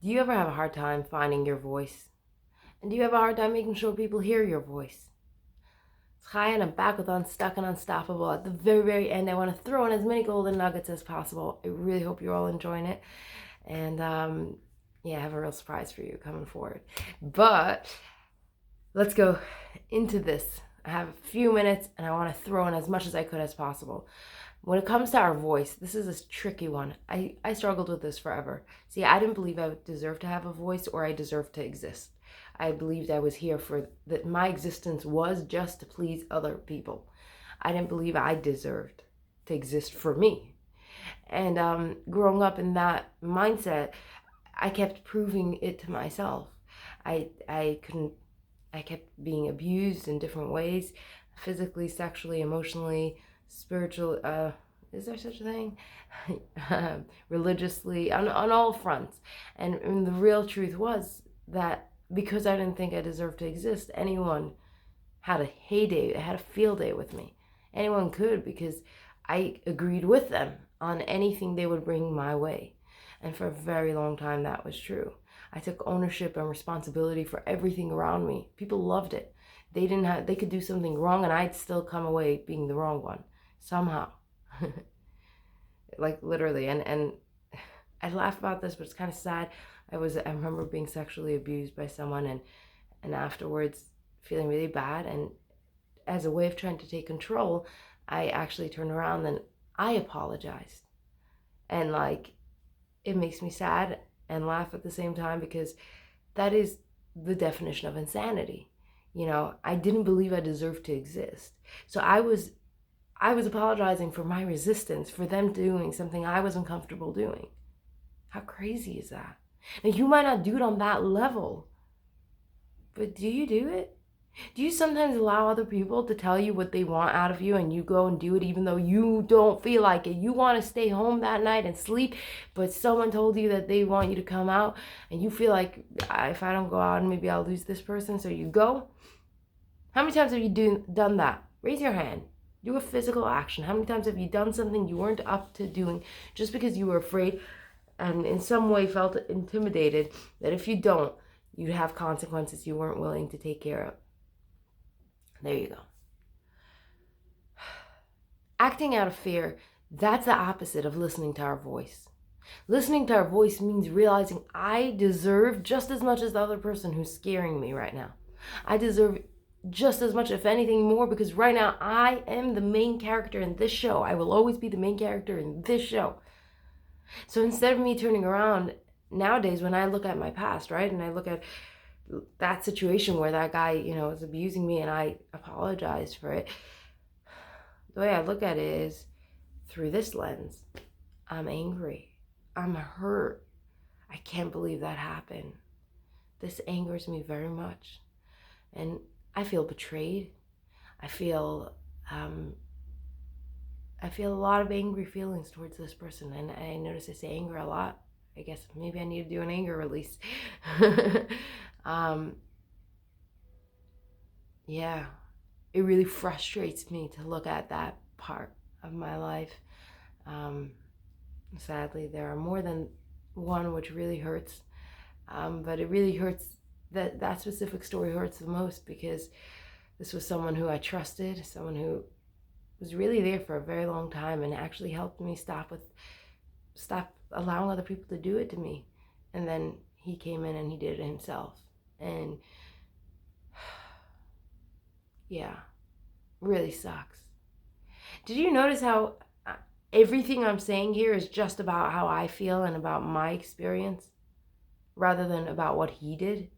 Do you ever have a hard time finding your voice? And do you have a hard time making sure people hear your voice? It's Chaya and I'm back with Unstuck and Unstoppable. At the very, very end, I want to throw in as many golden nuggets as possible. I really hope you're all enjoying it. And yeah, I have a real surprise for you coming forward. But let's go into this. I have a few minutes and I want to throw in as much as I could as possible. When it comes to our voice, this is a tricky one. I struggled with this forever. See, I didn't believe I deserved to have a voice or I deserved to exist. I believed I was here for that my existence was just to please other people. I didn't believe I deserved to exist for me. And growing up in that mindset, I kept proving it to myself. I couldn't. I kept being abused in different ways, physically, sexually, emotionally, spiritual. Is there such a thing? Religiously, on all fronts. And the real truth was that because I didn't think I deserved to exist, anyone had a heyday, had a field day with me. Anyone could, because I agreed with them on anything they would bring my way. And for a very long time, that was true. I took ownership and responsibility for everything around me. People loved it. They could do something wrong and I'd still come away being the wrong one somehow. Like literally. And I laugh about this, but it's kind of sad. I remember being sexually abused by someone and afterwards feeling really bad. And as a way of trying to take control, I actually turned around and I apologized. And like, it makes me sad and laugh at the same time because that is the definition of insanity. You know, I didn't believe I deserved to exist. So I was apologizing for my resistance, for them doing something I wasn't comfortable doing. How crazy is that? Now, you might not do it on that level, but do you do it? Do you sometimes allow other people to tell you what they want out of you and you go and do it even though you don't feel like it? You want to stay home that night and sleep, but someone told you that they want you to come out and you feel like, if I don't go out, maybe I'll lose this person, so you go? How many times have you done that? Raise your hand. Do a physical action. How many times have you done something you weren't up to doing just because you were afraid and in some way felt intimidated that if you don't, you'd have consequences you weren't willing to take care of? There you go. Acting out of fear, that's the opposite of listening to our voice. Listening to our voice means realizing I deserve just as much as the other person who's scaring me right now. I deserve just as much, if anything more, because right now I am the main character in this show. I will always be the main character in this show. So instead of me turning around nowadays when I look at my past, right, and I look at that situation where that guy, was abusing me and I apologized for it, the way I look at it is through this lens. I'm angry. I'm hurt. I can't believe that happened. This angers me very much. And I feel betrayed. I feel a lot of angry feelings towards this person. And I notice I say anger a lot. I guess maybe I need to do an anger release. Yeah, it really frustrates me to look at that part of my life. Sadly, there are more than one, which really hurts. But it really hurts, that specific story hurts the most because this was someone who I trusted, someone who was really there for a very long time and actually helped me stop allowing other people to do it to me. And then he came in and he did it himself. And yeah, really sucks. Did you notice how everything I'm saying here is just about how I feel and about my experience rather than about what he did?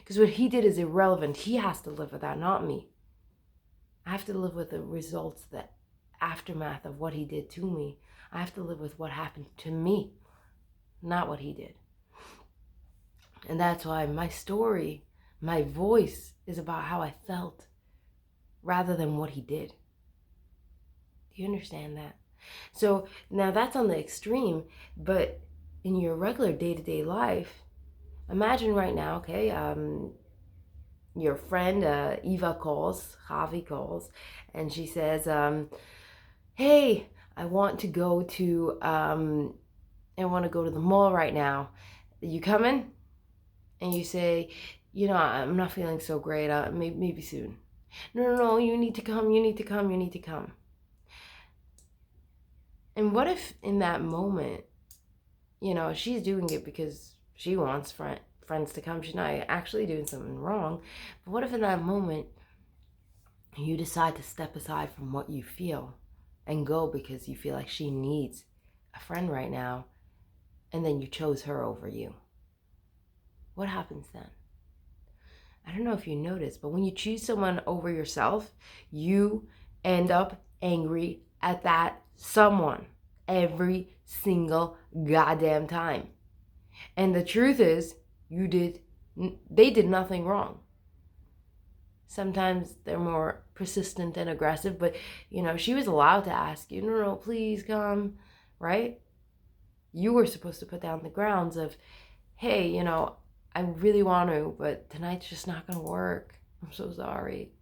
Because what he did is irrelevant. He has to live with that, not me. I have to live with the results, the aftermath of what he did to me. I have to live with what happened to me, not what he did. And that's why my story, my voice, is about how I felt rather than what he did. Do you understand that? So now that's on the extreme, but in your regular day-to-day life, imagine right now, okay, your friend Javi calls, and she says, hey, I want to go to the mall right now, You come in and you say, I'm not feeling so great. Maybe soon. No, you need to come, you need to come, you need to come. And what if in that moment, she's doing it because she wants friends to come. She's not actually doing something wrong. But what if in that moment you decide to step aside from what you feel and go because you feel like she needs a friend right now, and then you chose her over you? What happens then? I don't know if you noticed, but when you choose someone over yourself, you end up angry at that someone every single goddamn time. And the truth is, they did nothing wrong. Sometimes they're more persistent and aggressive, but she was allowed to ask you, no, please come, right? You were supposed to put down the grounds of, hey, I really want to, but tonight's just not going to work. I'm so sorry.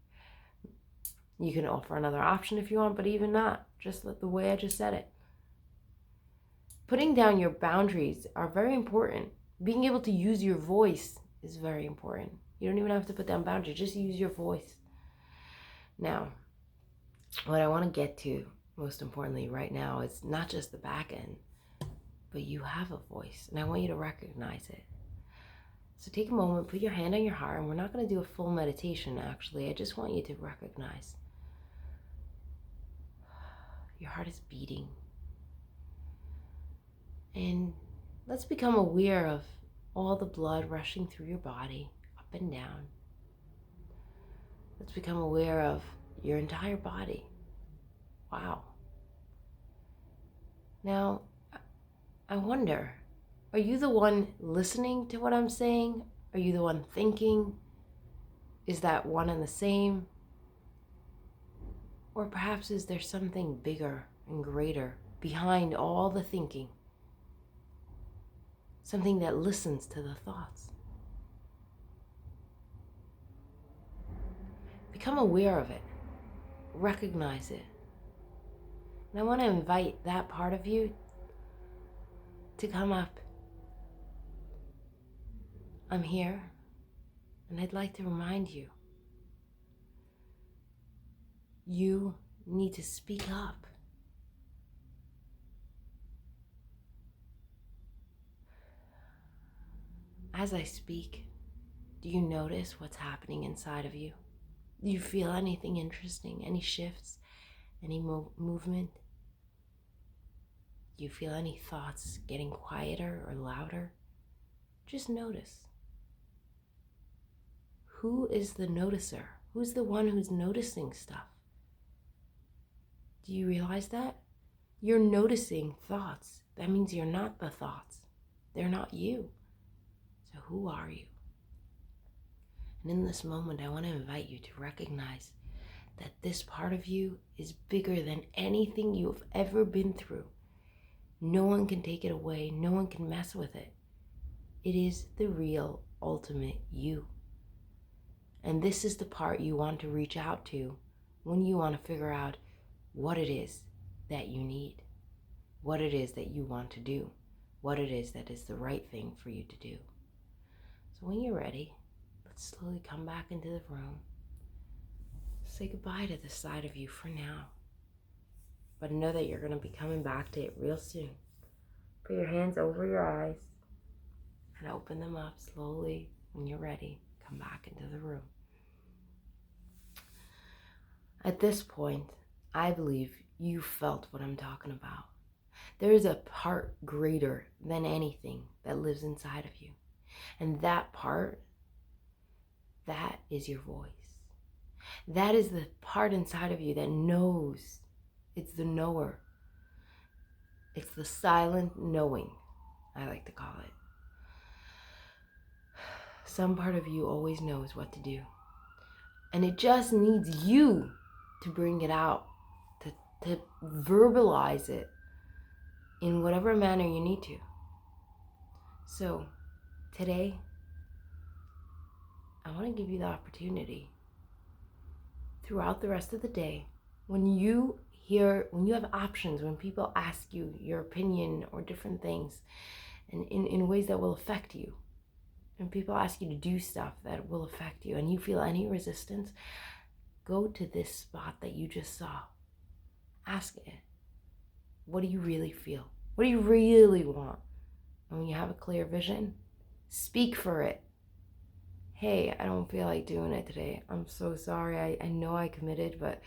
You can offer another option if you want, but even not, just the way I just said it. Putting down your boundaries are very important. Being able to use your voice is very important. You don't even have to put down boundaries, just use your voice. Now, what I want to get to, most importantly right now, is not just the back end, but you have a voice, and I want you to recognize it. So take a moment, put your hand on your heart, and we're not going to do a full meditation, actually. I just want you to recognize your heart is beating. And let's become aware of all the blood rushing through your body, up and down. Let's become aware of your entire body. Wow. Now, I wonder, are you the one listening to what I'm saying? Are you the one thinking? Is that one and the same? Or perhaps is there something bigger and greater behind all the thinking? Something that listens to the thoughts. Become aware of it. Recognize it. And I want to invite that part of you to come up. I'm here, and I'd like to remind you, you need to speak up. As I speak, do you notice what's happening inside of you? Do you feel anything interesting, any shifts, any movement? Do you feel any thoughts getting quieter or louder? Just notice. Who is the noticer? Who's the one who's noticing stuff? Do you realize that? You're noticing thoughts. That means you're not the thoughts. They're not you. So who are you? And in this moment, I want to invite you to recognize that this part of you is bigger than anything you've ever been through. No one can take it away. No one can mess with it. It is the real, ultimate you. And this is the part you want to reach out to when you want to figure out what it is that you need, what it is that you want to do, what it is that is the right thing for you to do. So when you're ready, let's slowly come back into the room. Say goodbye to this side of you for now. But know that you're going to be coming back to it real soon. Put your hands over your eyes and open them up slowly. When you're ready, come back into the room. At this point, I believe you felt what I'm talking about. There is a part greater than anything that lives inside of you. And that part, that is your voice. That is the part inside of you that knows. It's the knower. It's the silent knowing, I like to call it. Some part of you always knows what to do. And it just needs you to bring it out, to verbalize it in whatever manner you need to. So today, I want to give you the opportunity throughout the rest of the day, when you have options, when people ask you your opinion or different things, and in ways that will affect you. And people ask you to do stuff that will affect you and you feel any resistance, go to this spot that you just saw. Ask it, what do you really feel? What do you really want? And when you have a clear vision, speak for it. Hey, I don't feel like doing it today. I'm so sorry. I know I committed, but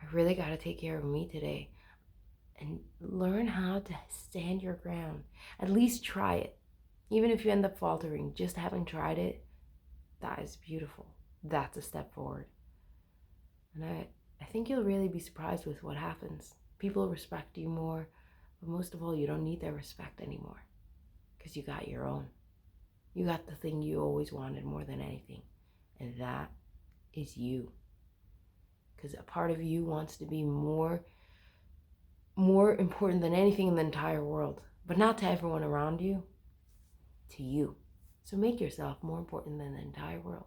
I really got to take care of me today. And learn how to stand your ground. At least try it. Even if you end up faltering, just having tried it, that is beautiful. That's a step forward. And I think you'll really be surprised with what happens. People respect you more, but most of all, you don't need their respect anymore because you got your own. You got the thing you always wanted more than anything, and that is you. Because a part of you wants to be more important than anything in the entire world, but not to everyone around you, to you. So make yourself more important than the entire world,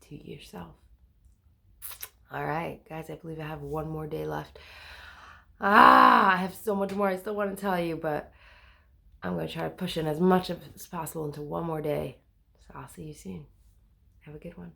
to yourself. All right, guys, I believe I have one more day left. I have so much more I still want to tell you, but I'm going to try to push in as much as possible into one more day. So I'll see you soon. Have a good one.